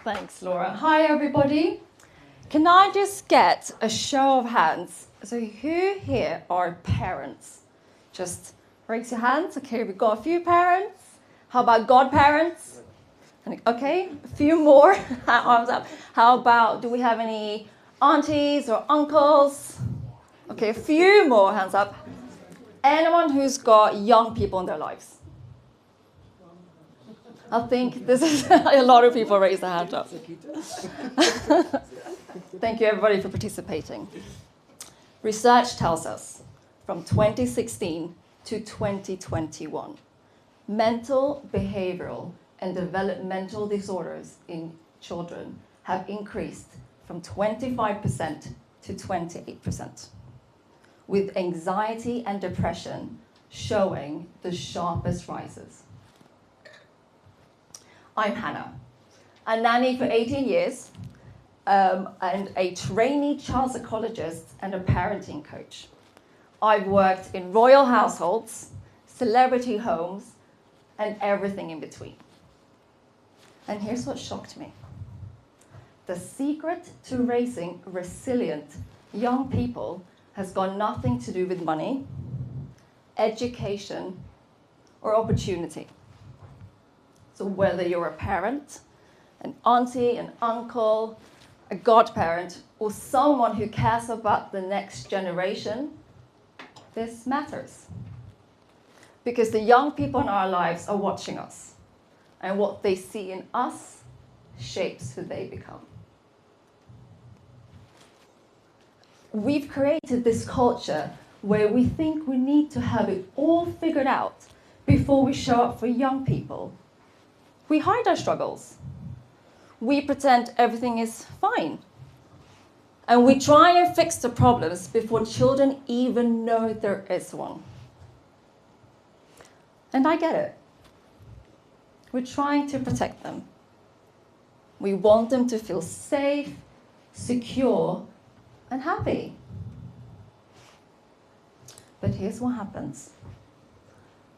Thanks, Laura. Hi, everybody. Can I just get a show of hands? So who here are parents? Just raise your hands. Okay, we've got a few parents. How about godparents? Okay, a few more. Arms up. How about, do we have any aunties or uncles? Okay, a few more hands up. Anyone who's got young people in their lives? I think this is a lot of people raise their hand up. Thank you, everybody, for participating. Research tells us from 2016 to 2021, mental, behavioral, and developmental disorders in children have increased from 25% to 28%, with anxiety and depression showing the sharpest rises. I'm Hannah, a nanny for 18 years, and a trainee child psychologist and a parenting coach. I've worked in royal households, celebrity homes, and everything in between. And here's what shocked me. The secret to raising resilient young people has got nothing to do with money, education, or opportunity. So whether you're a parent, an auntie, an uncle, a godparent, or someone who cares about the next generation, this matters. Because the young people in our lives are watching us, and what they see in us shapes who they become. We've created this culture where we think we need to have it all figured out before we show up for young people. We hide our struggles. We pretend everything is fine. And we try and fix the problems before children even know there is one. And I get it. We're trying to protect them. We want them to feel safe, secure, and happy. But here's what happens.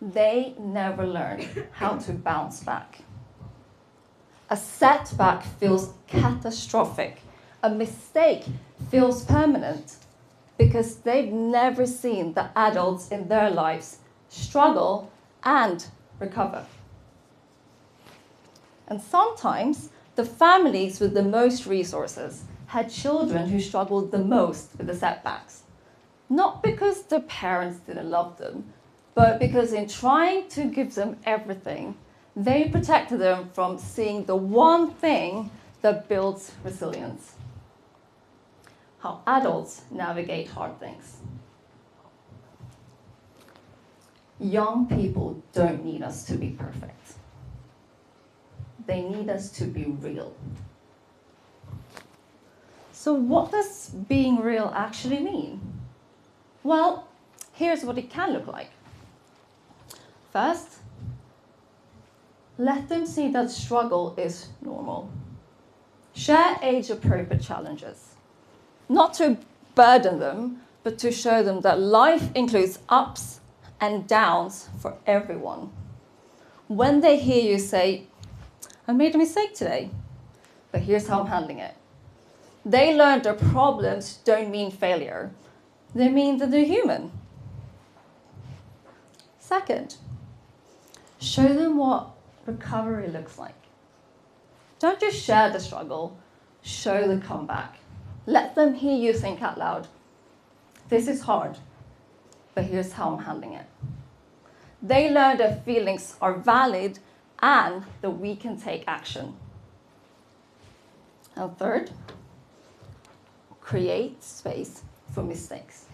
They never learn how to bounce back. A setback feels catastrophic. A mistake feels permanent because they've never seen the adults in their lives struggle and recover. And sometimes the families with the most resources had children who struggled the most with the setbacks. Not because the parents didn't love them, but because in trying to give them everything, they protected them from seeing the one thing that builds resilience. How adults navigate hard things. Young people don't need us to be perfect. They need us to be real. So what does being real actually mean? Well, here's what it can look like. First, let them see that struggle is normal. Share age-appropriate challenges. Not to burden them, but to show them that life includes ups and downs for everyone. When they hear you say, I made a mistake today, but here's how I'm handling it, they learn that problems don't mean failure. They mean that they're human. Second, show them what recovery looks like. Don't just share the struggle, show the comeback. Let them hear you think out loud. This is hard, but here's how I'm handling it. They learn that feelings are valid and that we can take action. And third, create space for mistakes.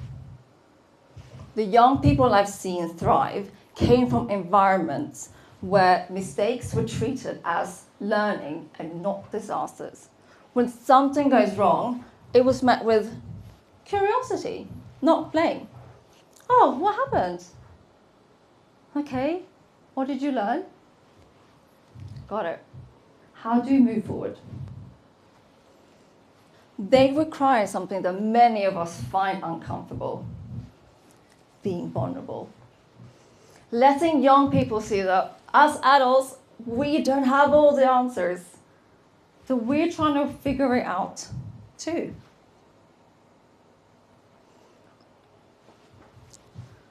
The young people I've seen thrive came from environments where mistakes were treated as learning and not disasters. When something goes wrong, it was met with curiosity, not blame. Oh, what happened? Okay, what did you learn? Got it. How do you move forward? They require something that many of us find uncomfortable: being vulnerable. Letting young people see that as adults, we don't have all the answers. that we're trying to figure it out too.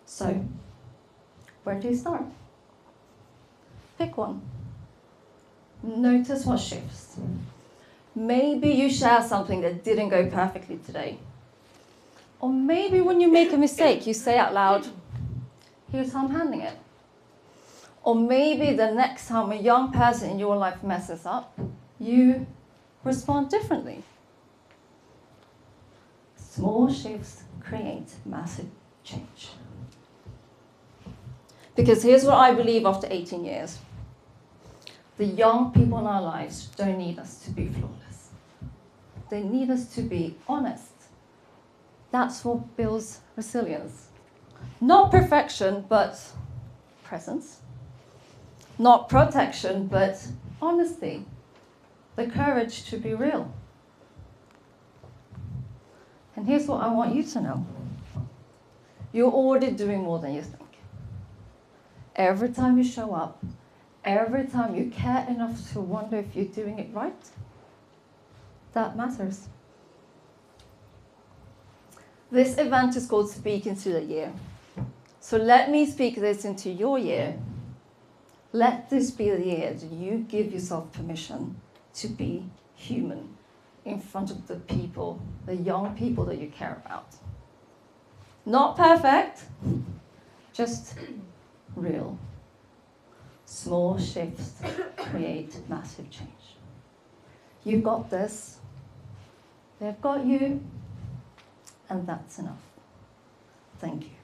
So, where do you start? Pick one. Notice what shifts. Maybe you share something that didn't go perfectly today. Or maybe when you make a mistake, you say out loud, here's how I'm handling it. Or maybe the next time a young person in your life messes up, you respond differently. Small shifts create massive change. Because here's what I believe after 18 years. The young people in our lives don't need us to be flawless. They need us to be honest. That's what builds resilience. Not perfection, but presence. Not protection, but honesty. The courage to be real. And here's what I want you to know. You're already doing more than you think. Every time you show up, every time you care enough to wonder if you're doing it right, that matters. This event is called Speak into the Year. So let me speak this into your year. Let this be the year that you give yourself permission to be human in front of the people, the young people that you care about. Not perfect, just real. Small shifts create massive change. You've got this, they've got you, and that's enough. Thank you.